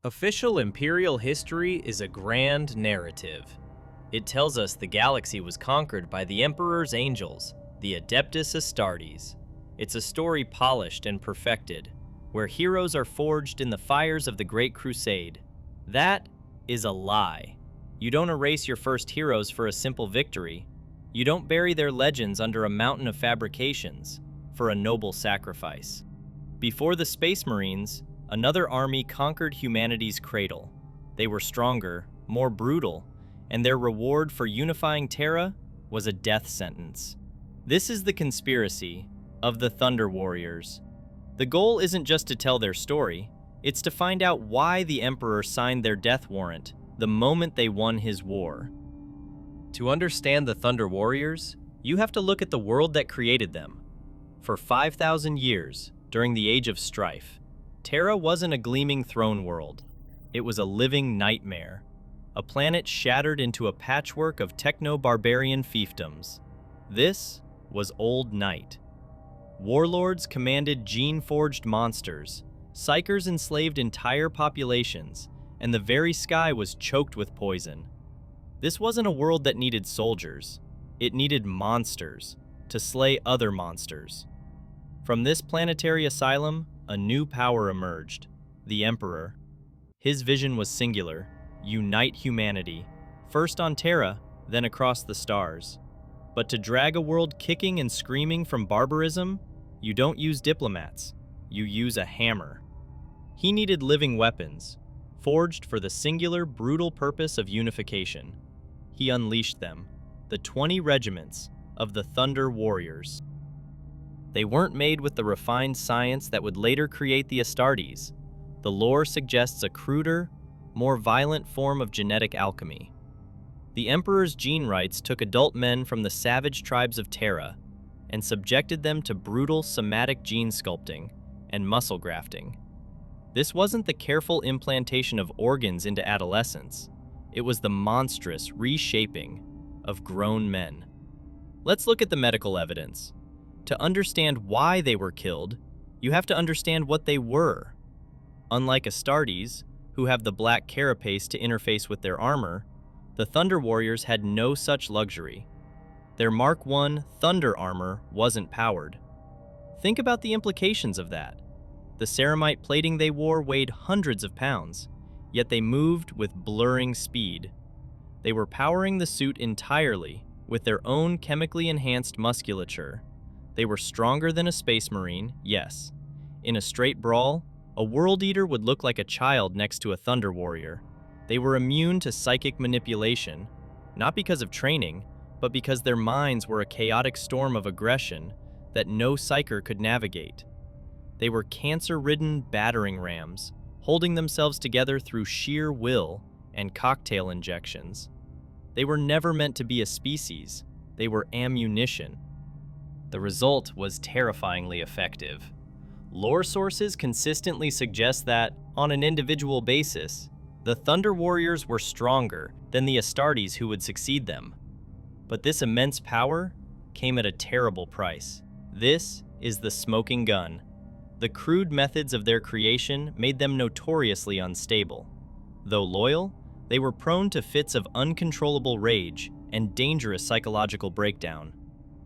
Official Imperial history is a grand narrative. It tells us the galaxy was conquered by the Emperor's angels, the Adeptus Astartes. It's a story polished and perfected, where heroes are forged in the fires of the Great Crusade. That is a lie. You don't erase your first heroes for a simple victory. You don't bury their legends under a mountain of fabrications for a noble sacrifice. Before the Space Marines, another army conquered humanity's cradle. They were stronger, more brutal, and their reward for unifying Terra was a death sentence. This is the conspiracy of the Thunder Warriors. The goal isn't just to tell their story, it's to find out why the Emperor signed their death warrant the moment they won his war. To understand the Thunder Warriors, you have to look at the world that created them. For 5,000 years, during the Age of Strife, Terra wasn't a gleaming throne world. It was a living nightmare, a planet shattered into a patchwork of techno-barbarian fiefdoms. This was Old Night. Warlords commanded gene-forged monsters, psychers enslaved entire populations, and the very sky was choked with poison. This wasn't a world that needed soldiers. It needed monsters to slay other monsters. From this planetary asylum, a new power emerged, the Emperor. His vision was singular: unite humanity, first on Terra, then across the stars. But to drag a world kicking and screaming from barbarism, you don't use diplomats, you use a hammer. He needed living weapons, forged for the singular, brutal purpose of unification. He unleashed them, the 20 regiments of the Thunder Warriors. They weren't made with the refined science that would later create the Astartes. The lore suggests a cruder, more violent form of genetic alchemy. The Emperor's gene rights took adult men from the savage tribes of Terra and subjected them to brutal somatic gene sculpting and muscle grafting. This wasn't the careful implantation of organs into adolescence. It was the monstrous reshaping of grown men. Let's look at the medical evidence. To understand why they were killed, you have to understand what they were. Unlike Astartes, who have the black carapace to interface with their armor, the Thunder Warriors had no such luxury. Their Mark I Thunder armor wasn't powered. Think about the implications of that. The ceramite plating they wore weighed hundreds of pounds, yet they moved with blurring speed. They were powering the suit entirely with their own chemically enhanced musculature. They were stronger than a Space Marine, yes. In a straight brawl, a World Eater would look like a child next to a Thunder Warrior. They were immune to psychic manipulation, not because of training, but because their minds were a chaotic storm of aggression that no psyker could navigate. They were cancer-ridden battering rams, holding themselves together through sheer will and cocktail injections. They were never meant to be a species. They were ammunition. The result was terrifyingly effective. Lore sources consistently suggest that, on an individual basis, the Thunder Warriors were stronger than the Astartes who would succeed them. But this immense power came at a terrible price. This is the smoking gun. The crude methods of their creation made them notoriously unstable. Though loyal, they were prone to fits of uncontrollable rage and dangerous psychological breakdown.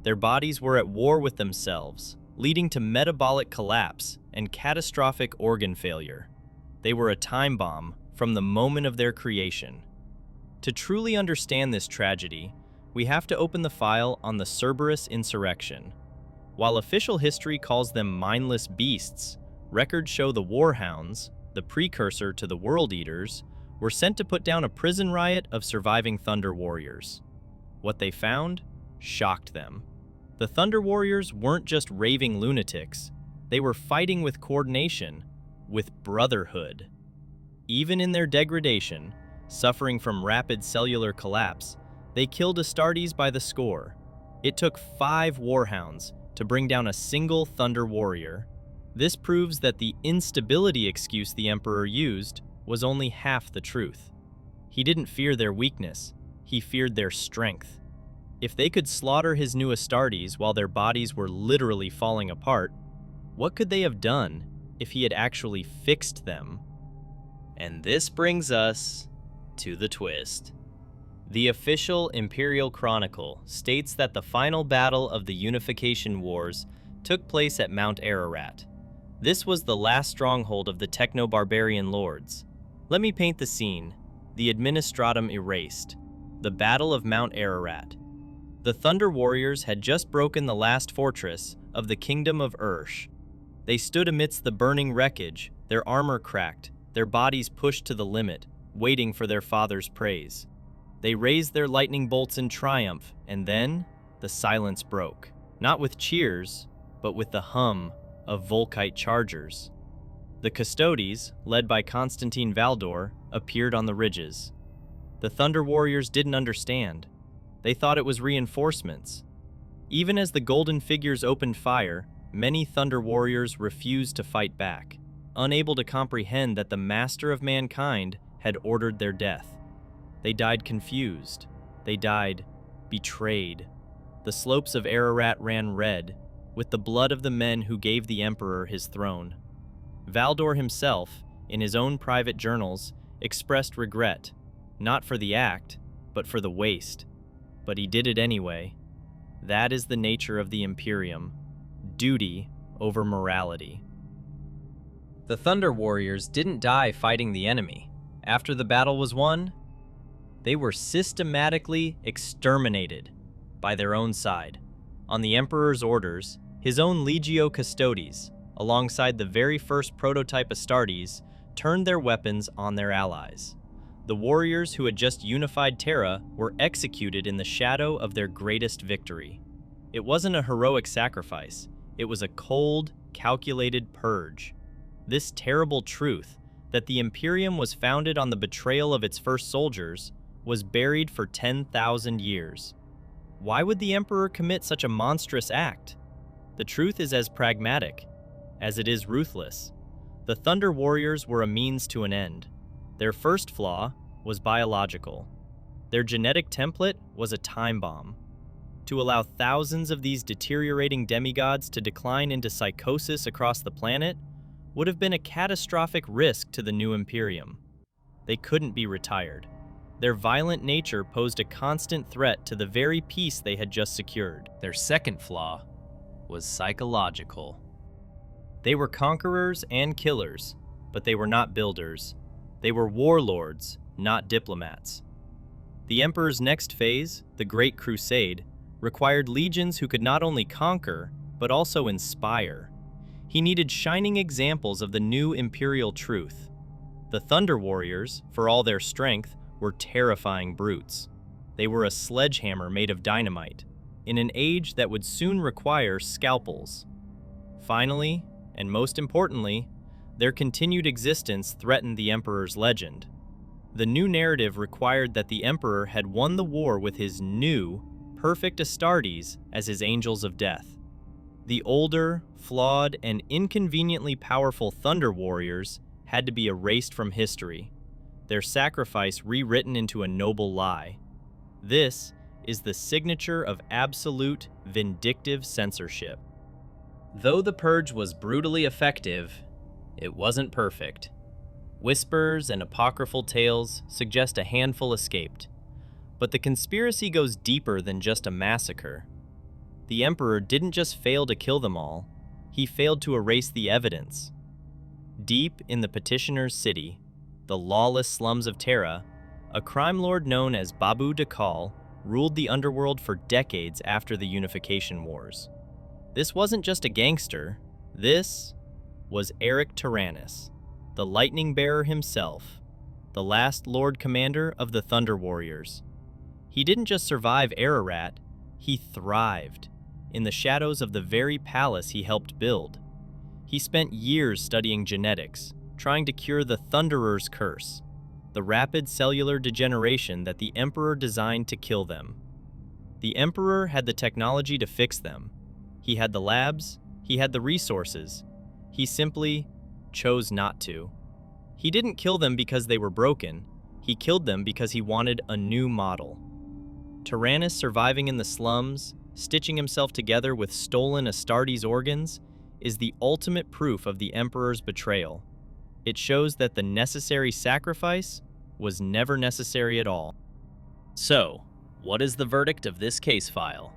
Their bodies were at war with themselves, leading to metabolic collapse and catastrophic organ failure. They were a time bomb from the moment of their creation. To truly understand this tragedy, we have to open the file on the Cerberus insurrection. While official history calls them mindless beasts, records show the Warhounds, the precursor to the World Eaters, were sent to put down a prison riot of surviving Thunder Warriors. What they found shocked them. The Thunder Warriors weren't just raving lunatics, they were fighting with coordination, with brotherhood. Even in their degradation, suffering from rapid cellular collapse, they killed Astartes by the score. It took 5 Warhounds to bring down a single Thunder Warrior. This proves that the instability excuse the Emperor used was only half the truth. He didn't fear their weakness, he feared their strength. If they could slaughter his new Astartes while their bodies were literally falling apart, what could they have done if he had actually fixed them? And this brings us to the twist. The official Imperial Chronicle states that the final battle of the Unification Wars took place at Mount Ararat. This was the last stronghold of the techno-barbarian lords. Let me paint the scene. The Administratum erased. The Battle of Mount Ararat. The Thunder Warriors had just broken the last fortress of the Kingdom of Ursh. They stood amidst the burning wreckage, their armor cracked, their bodies pushed to the limit, waiting for their father's praise. They raised their lightning bolts in triumph, and then the silence broke. Not with cheers, but with the hum of Volkite chargers. The Custodes, led by Constantine Valdor, appeared on the ridges. The Thunder Warriors didn't understand. They thought it was reinforcements. Even as the golden figures opened fire, many Thunder Warriors refused to fight back, unable to comprehend that the master of mankind had ordered their death. They died confused. They died betrayed. The slopes of Ararat ran red, with the blood of the men who gave the Emperor his throne. Valdor himself, in his own private journals, expressed regret, not for the act, but for the waste. But he did it anyway. That is the nature of the Imperium. Duty over morality. The Thunder Warriors didn't die fighting the enemy. After the battle was won, they were systematically exterminated by their own side. On the Emperor's orders, his own Legio Custodes, alongside the very first prototype Astartes, turned their weapons on their allies. The warriors who had just unified Terra were executed in the shadow of their greatest victory. It wasn't a heroic sacrifice. It was a cold, calculated purge. This terrible truth, that the Imperium was founded on the betrayal of its first soldiers, was buried for 10,000 years. Why would the Emperor commit such a monstrous act? The truth is as pragmatic as it is ruthless. The Thunder Warriors were a means to an end. Their first flaw was biological. Their genetic template was a time bomb. To allow thousands of these deteriorating demigods to decline into psychosis across the planet would have been a catastrophic risk to the new Imperium. They couldn't be retired. Their violent nature posed a constant threat to the very peace they had just secured. Their second flaw was psychological. They were conquerors and killers, but they were not builders. They were warlords, not diplomats. The Emperor's next phase, the Great Crusade, required legions who could not only conquer, but also inspire. He needed shining examples of the new imperial truth. The Thunder Warriors, for all their strength, were terrifying brutes. They were a sledgehammer made of dynamite, in an age that would soon require scalpels. Finally, and most importantly, their continued existence threatened the Emperor's legend. The new narrative required that the Emperor had won the war with his new, perfect Astartes as his angels of death. The older, flawed, and inconveniently powerful Thunder Warriors had to be erased from history, their sacrifice rewritten into a noble lie. This is the signature of absolute, vindictive censorship. Though the purge was brutally effective, it wasn't perfect. Whispers and apocryphal tales suggest a handful escaped, but the conspiracy goes deeper than just a massacre. The Emperor didn't just fail to kill them all, he failed to erase the evidence. Deep in the Petitioner's City, the lawless slums of Terra, a crime lord known as Babu Dakal ruled the underworld for decades after the Unification Wars. This wasn't just a gangster, this was Arik Taranis, the Lightning Bearer himself, the last Lord Commander of the Thunder Warriors. He didn't just survive Ararat, he thrived in the shadows of the very palace he helped build. He spent years studying genetics, trying to cure the Thunderer's curse, the rapid cellular degeneration that the Emperor designed to kill them. The Emperor had the technology to fix them. He had the labs, he had the resources. He simply chose not to. He didn't kill them because they were broken. He killed them because he wanted a new model. Taranis surviving in the slums, stitching himself together with stolen Astartes organs, is the ultimate proof of the Emperor's betrayal. It shows that the necessary sacrifice was never necessary at all. So, what is the verdict of this case file?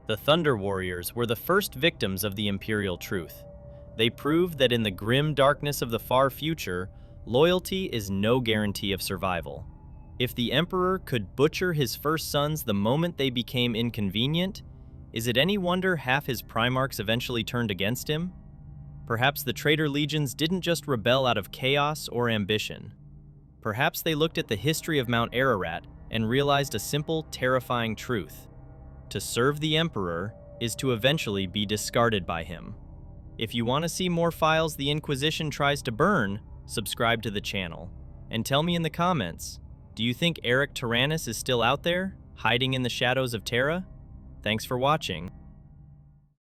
The Thunder Warriors were the first victims of the Imperial truth. They proved that in the grim darkness of the far future, loyalty is no guarantee of survival. If the Emperor could butcher his first sons the moment they became inconvenient, is it any wonder half his Primarchs eventually turned against him? Perhaps the traitor legions didn't just rebel out of chaos or ambition. Perhaps they looked at the history of Mount Ararat and realized a simple, terrifying truth. To serve the Emperor is to eventually be discarded by him. If you want to see more files the Inquisition tries to burn, subscribe to the channel. And tell me in the comments, do you think Arik Taranis is still out there, hiding in the shadows of Terra? Thanks for watching.